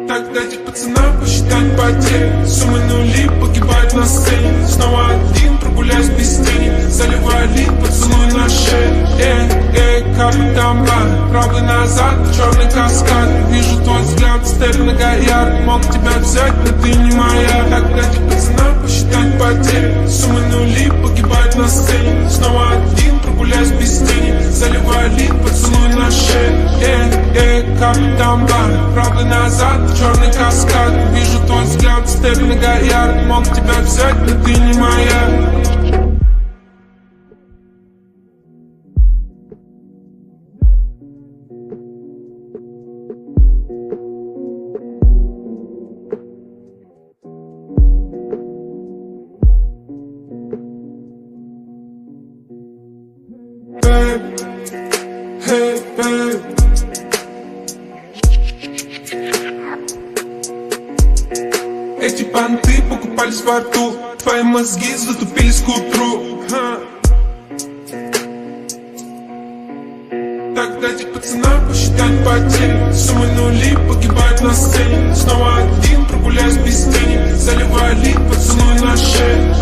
Так дайте пацанам посчитать потери. Суммы нули погибают на сцене. Снова один, прогуляюсь без тени. Заливаю лид, поцелуй на шее. Капли дома, правый назад, черный каскад. Вижу твой взгляд, степ многоярд. Мог тебя взять, но ты не моя. Так дайте пацанам посчитать потери. Суммы нули погибают на сцене. Снова один, прогуляюсь без тени. Заливаю лид, поцелуй на шее. Капли дома, правый назад, черный каскад. Вижу твой взгляд, степ многоярд. Мог тебя взять, но ты не моя. Эти понты покупались во рту. Твои мозги затупились к утру. Так дайте пацанам посчитать потери. Суммы нули погибают на сцене. Снова один, прогуляюсь без тени. Заливаю лид, поцелуй на шее.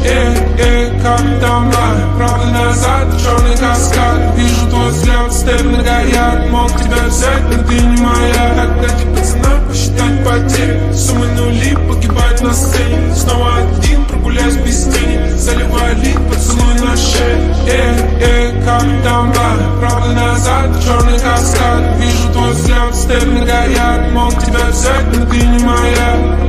Как дома, правый назад, черный каскад. Вижу твой взгляд, степ многоярд. Мог тебя взять, но ты не моя. Так дайте пацанам посчитать потери. Суммы нули погибают на сцене. Снова один, прогуляюсь без тени. Заливаю лид, поцелуй на шее. Как дома, правый назад, черный каскад. Вижу твой взгляд, степ многоярд. Мог тебя взять, но ты не моя.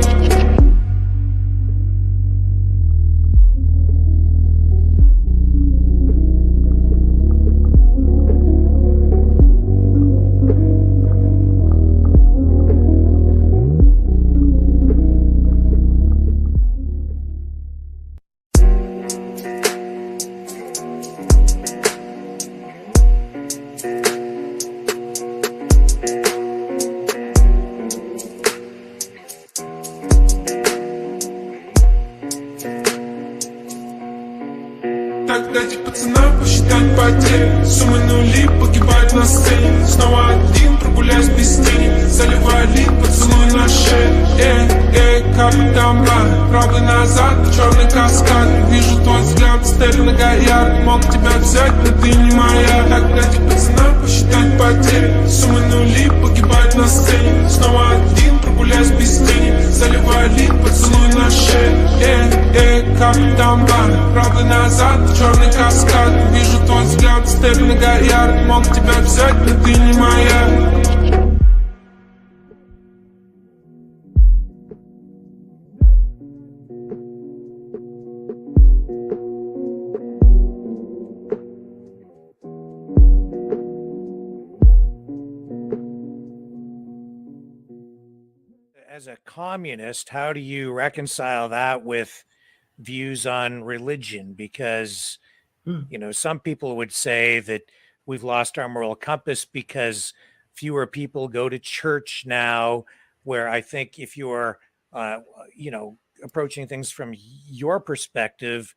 Так дайте пацанам посчитать потери. Суммы нули погибают на сцене. Снова один, прогуляюсь без тени. Заливаю лид, поцелуй на шее. Капли дома, правый назад, черный каскад. Вижу твой взгляд, степ многоярд. Мог тебя взять, но ты не моя. Так дайте пацанам посчитать потери. Суммы нули погибают на сцене. Снова один, прогуляюсь без тени. Заливаю лид, поцелуй на шее. Капли дома, правый назад, черный каскад. Вижу твой взгляд, степ многоярд. Мог тебя взять, но ты не моя. As a communist, how do you reconcile that with views on religion? Because, some people would say that we've lost our moral compass because fewer people go to church now, where I think if you're, approaching things from your perspective,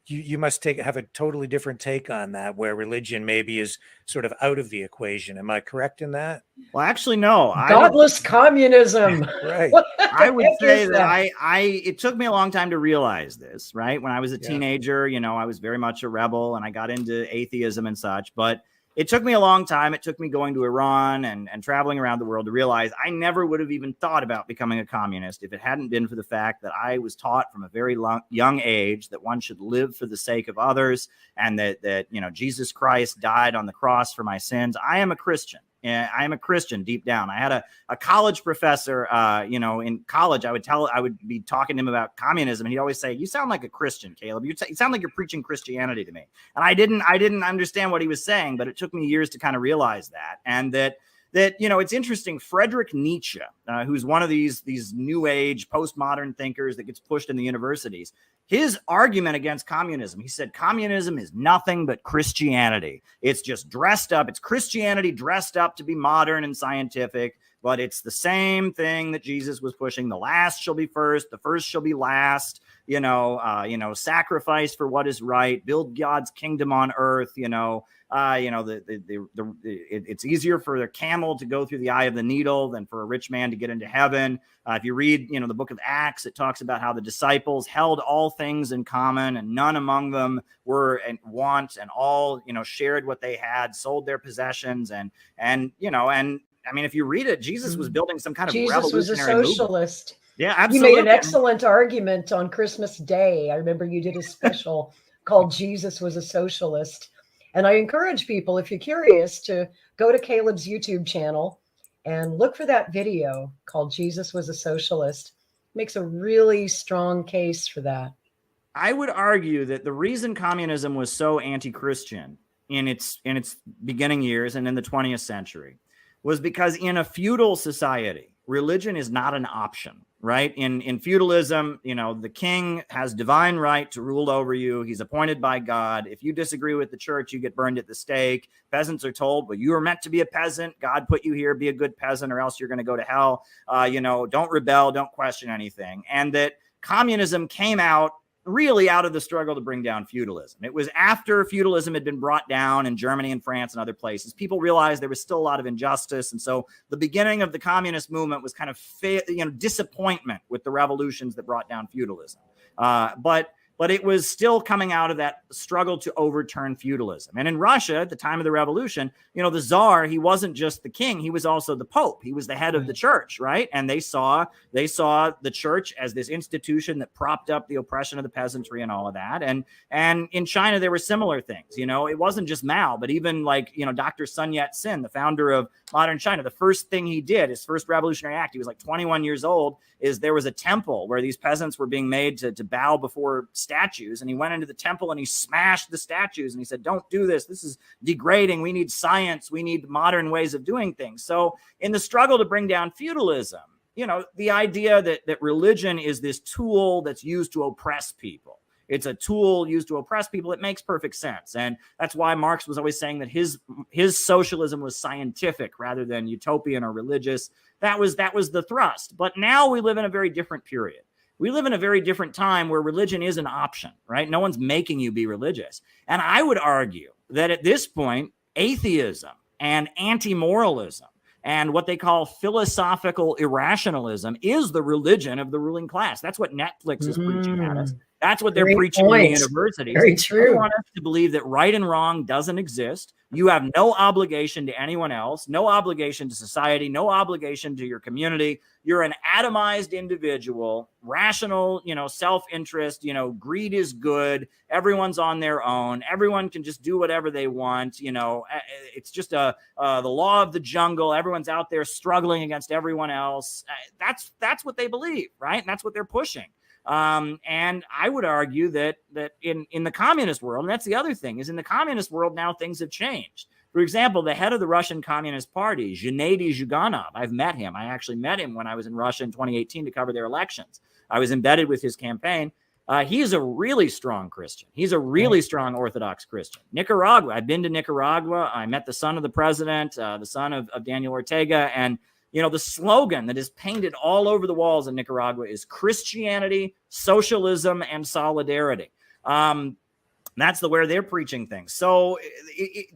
you must have a totally different take on that, where religion maybe is sort of out of the equation. Am I correct in that? Well, actually, no. Godless communism. Right. I would say that it took me a long time to realize this, right? When I was a teenager, I was very much a rebel and I got into atheism and such, but it took me a long time. It took me going to Iran and traveling around the world to realize I never would have even thought about becoming a communist if it hadn't been for the fact that I was taught from a very young age that one should live for the sake of others, and that Jesus Christ died on the cross for my sins. I am a Christian. I am a Christian deep down. I had a college professor, in college, I would be talking to him about communism. And he'd always say, "You sound like a Christian, Caleb. You sound like you're preaching Christianity to me." And I didn't understand what he was saying, but it took me years to kind of realize that. And that it's interesting. Friedrich Nietzsche, who's one of these new age postmodern thinkers that gets pushed in the universities, his argument against communism, he said, communism is nothing but Christianity. It's just dressed up. It's Christianity dressed up to be modern and scientific. but it's the same thing that Jesus was pushing. The last shall be first, the first shall be last, sacrifice for what is right, build God's kingdom on earth, it's easier for the camel to go through the eye of the needle than for a rich man to get into heaven. If you read, the book of Acts, it talks about how the disciples held all things in common and none among them were in want, and all, shared what they had, sold their possessions. And if you read it, Jesus was building some kind of Jesus was a socialist. Movement. Yeah, absolutely. You made an excellent argument on Christmas Day. I remember you did a special called Jesus Was a Socialist. And I encourage people, if you're curious, to go to Caleb's YouTube channel and look for that video called Jesus Was a Socialist. Makes a really strong case for that. I would argue that the reason communism was so anti-Christian in its beginning years and in the 20th century was because in a feudal society, religion is not an option, right? In feudalism, the king has divine right to rule over you. He's appointed by God. If you disagree with the church, you get burned at the stake. Peasants are told, well, you are meant to be a peasant. God put you here, be a good peasant, or else you're going to go to hell. Don't rebel, don't question anything. And that communism came out really out of the struggle to bring down feudalism. It was after feudalism had been brought down in Germany and France and other places. People realized there was still a lot of injustice. And so the beginning of the communist movement was kind of disappointment with the revolutions that brought down feudalism. But it was still coming out of that struggle to overturn feudalism. And in Russia, at the time of the revolution, the Tsar, he wasn't just the king, he was also the Pope. He was the head of the church, right? And they saw the church as this institution that propped up the oppression of the peasantry and all of that. And in China, there were similar things. It wasn't just Mao, but even Dr. Sun Yat-sen, the founder of modern China, the first thing he did, his first revolutionary act, he was 21 years old, is there was a temple where these peasants were being made to bow before statues. And he went into the temple and he smashed the statues and he said, don't do this. This is degrading. We need science. We need modern ways of doing things. So in the struggle to bring down feudalism, the idea that religion is this tool that's used to oppress people. It's a tool used to oppress people. It makes perfect sense. And that's why Marx was always saying that his socialism was scientific rather than utopian or religious. That was the thrust. But now we live in a very different period. We live in a very different time where religion is an option, right? No one's making you be religious. And I would argue that at this point, atheism and anti-moralism and what they call philosophical irrationalism is the religion of the ruling class. That's what Netflix is preaching at us. That's what they're preaching in the universities. Very true. They want us to believe that right and wrong doesn't exist. You have no obligation to anyone else, no obligation to society, no obligation to your community. You're an atomized individual, rational, self-interest, greed is good. Everyone's on their own. Everyone can just do whatever they want. It's just the law of the jungle. Everyone's out there struggling against everyone else. That's what they believe, right? And that's what they're pushing. And I would argue that in the communist world, and that's the other thing, is in the communist world now things have changed. For example, the head of the Russian Communist Party, Gennady Zyuganov, I've met him. I actually met him when I was in Russia in 2018 to cover their elections. I was embedded with his campaign. He is a really strong Christian. He's a really strong Orthodox Christian. Nicaragua, I've been to Nicaragua. I met the son of the president, the son of Daniel Ortega, and the slogan that is painted all over the walls in Nicaragua is Christianity, socialism, and solidarity. That's where they're preaching things. So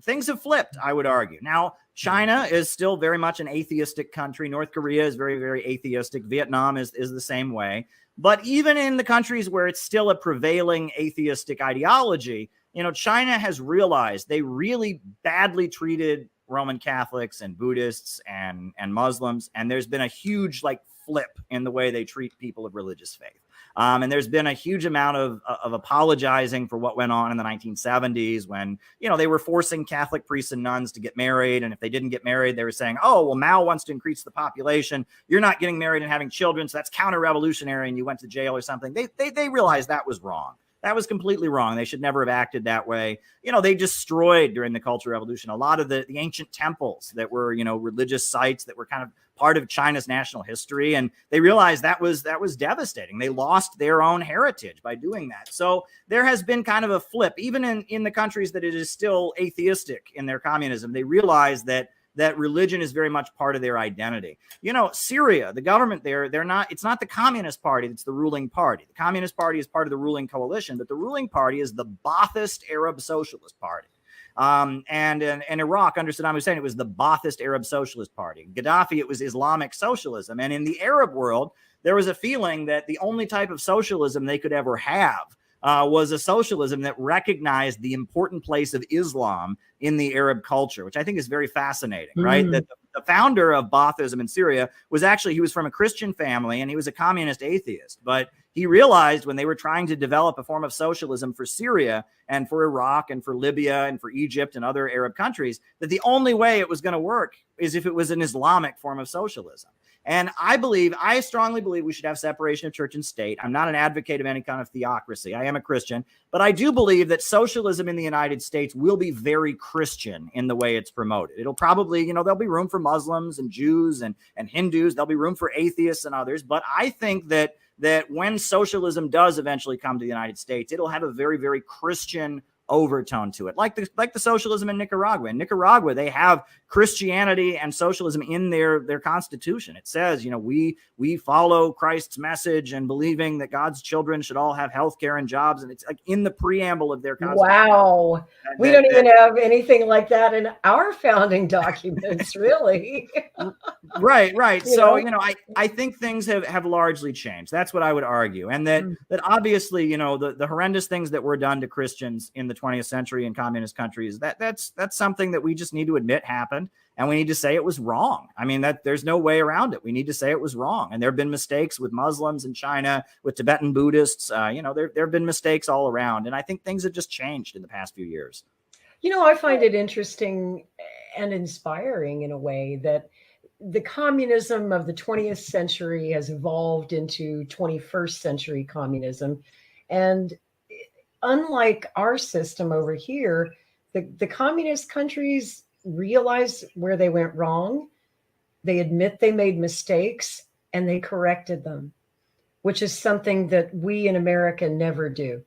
things have flipped, I would argue. Now, China is still very much an atheistic country. North Korea is very, very atheistic. Vietnam is the same way. But even in the countries where it's still a prevailing atheistic ideology, China has realized they really badly treated Roman Catholics and Buddhists and Muslims. And there's been a huge flip in the way they treat people of religious faith. And there's been a huge amount of apologizing for what went on in the 1970s when, they were forcing Catholic priests and nuns to get married. And if they didn't get married, they were saying, oh, well, Mao wants to increase the population. You're not getting married and having children. So that's counter-revolutionary and you went to jail or something. They realized that was wrong. That was completely wrong. They should never have acted that way. They destroyed during the Cultural Revolution a lot of the ancient temples that were, religious sites that were kind of part of China's national history. And they realized that was devastating. They lost their own heritage by doing that. So there has been kind of a flip, even in the countries that it is still atheistic in their communism. They realize that that religion is very much part of their identity. You know, Syria, the government there, it's not the Communist Party that's the ruling party. The Communist Party is part of the ruling coalition, but the ruling party is the Ba'athist Arab Socialist Party. And in Iraq, under Saddam Hussein, it was the Ba'athist Arab Socialist Party. Gaddafi, it was Islamic socialism. And in the Arab world, there was a feeling that the only type of socialism they could ever have was a socialism that recognized the important place of Islam in the Arab culture, which I think is very fascinating, right? That the founder of Baathism in Syria he was from a Christian family and he was a communist atheist, but he realized when they were trying to develop a form of socialism for Syria and for Iraq and for Libya and for Egypt and other Arab countries, that the only way it was going to work is if it was an Islamic form of socialism. And I strongly believe we should have separation of church and state. I'm not an advocate of any kind of theocracy. I am a Christian, but I do believe that socialism in the United States will be very Christian in the way it's promoted. It'll probably, there'll be room for Muslims and Jews and Hindus. There'll be room for atheists and others. But I think that when socialism does eventually come to the United States, it'll have a very, very Christian overtone to it, like the socialism in Nicaragua. In Nicaragua, they have Christianity and socialism in their constitution. It says, we follow Christ's message and believing that God's children should all have health care and jobs. And it's like in the preamble of their constitution. Wow. We don't even have anything like that in our founding documents, really. Right. So, I think things have largely changed. That's what I would argue. And that obviously, the horrendous things that were done to Christians in the 20th century in communist countries, that's something that we just need to admit happened, and we need to say it was wrong. I mean, that there's no way around it. We need to say it was wrong. And there have been mistakes with Muslims in China, with Tibetan Buddhists. There have been mistakes all around. And I think things have just changed in the past few years. I find it interesting and inspiring in a way that the communism of the 20th century has evolved into 21st century communism. And unlike our system over here, the communist countries realize where they went wrong. They admit they made mistakes and they corrected them, which is something that we in America never do.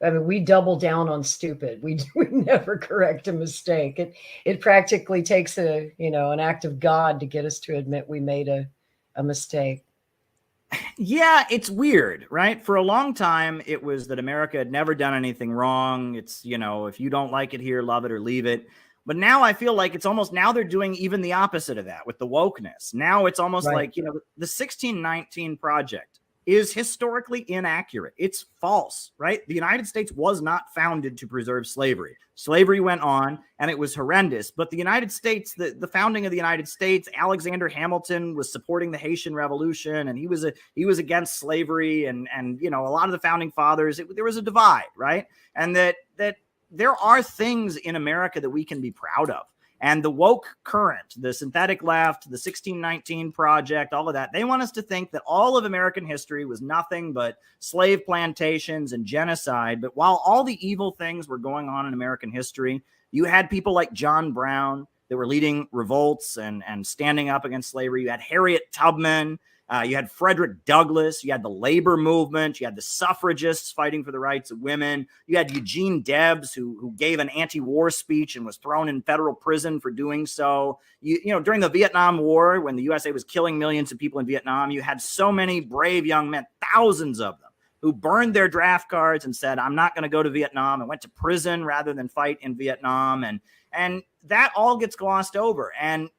I mean, we double down on stupid. We never correct a mistake. It practically takes an act of God to get us to admit we made a mistake. Yeah, it's weird, right? For a long time, it was that America had never done anything wrong. It's, if you don't like it here, love it or leave it. But now I feel like it's almost, now they're doing even the opposite of that with the wokeness. Now it's almost like, the 1619 Project is historically inaccurate. It's false, right? The United States was not founded to preserve slavery. Slavery went on and it was horrendous. But the United States, the founding of the United States, Alexander Hamilton was supporting the Haitian Revolution, and he was against slavery, and a lot of the founding fathers, there was a divide, right? And that there are things in America that we can be proud of. And the woke current, the synthetic left, the 1619 Project, all of that, they want us to think that all of American history was nothing but slave plantations and genocide. But while all the evil things were going on in American history, you had people like John Brown that were leading revolts and standing up against slavery. You had Harriet Tubman. You had Frederick Douglass. You had the labor movement. You had the suffragists fighting for the rights of women. You had Eugene Debs, who gave an anti-war speech and was thrown in federal prison for doing so. During the Vietnam War, when the USA was killing millions of people in Vietnam, you had so many brave young men, thousands of them, who burned their draft cards and said, I'm not going to go to Vietnam, and went to prison rather than fight in Vietnam. And that all gets glossed over. And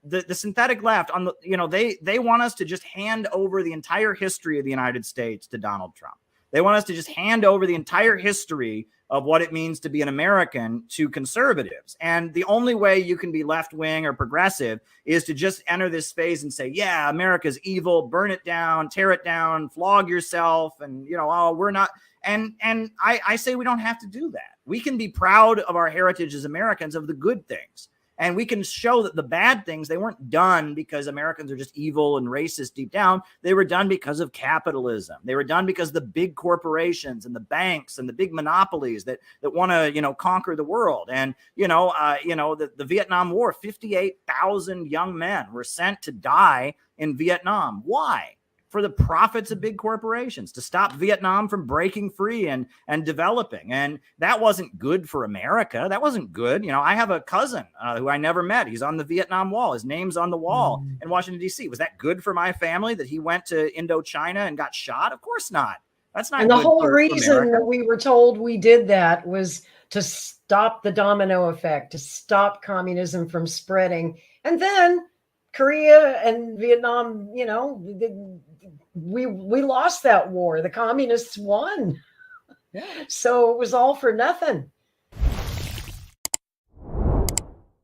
the synthetic left, they want us to just hand over the entire history of the United States to Donald Trump. They want us to just hand over the entire history of what it means to be an American to conservatives. And the only way you can be left wing or progressive is to just enter this phase and say, yeah, America's evil, burn it down, tear it down, flog yourself. And, we're not. And I say we don't have to do that. We can be proud of our heritage as Americans, of the good things. And we can show that the bad things, they weren't done because Americans are just evil and racist deep down. They were done because of capitalism. They were done because the big corporations and the banks and the big monopolies that want to, conquer the world. And, the Vietnam War, 58,000 young men were sent to die in Vietnam. Why? for the profits of big corporations, to stop Vietnam from breaking free and developing. And that wasn't good for America. That wasn't good. You know, I have a cousin who I never met. He's on the Vietnam Wall. His name's on the wall in Washington, D.C. Was that good for my family that he went to Indochina and got shot? Of course not. That's not. And the good whole for reason America. that we were told we did that was to stop the domino effect, to stop communism from spreading. And then Korea and Vietnam, you know, we lost that war. The communists won. Yeah. So it was all for nothing.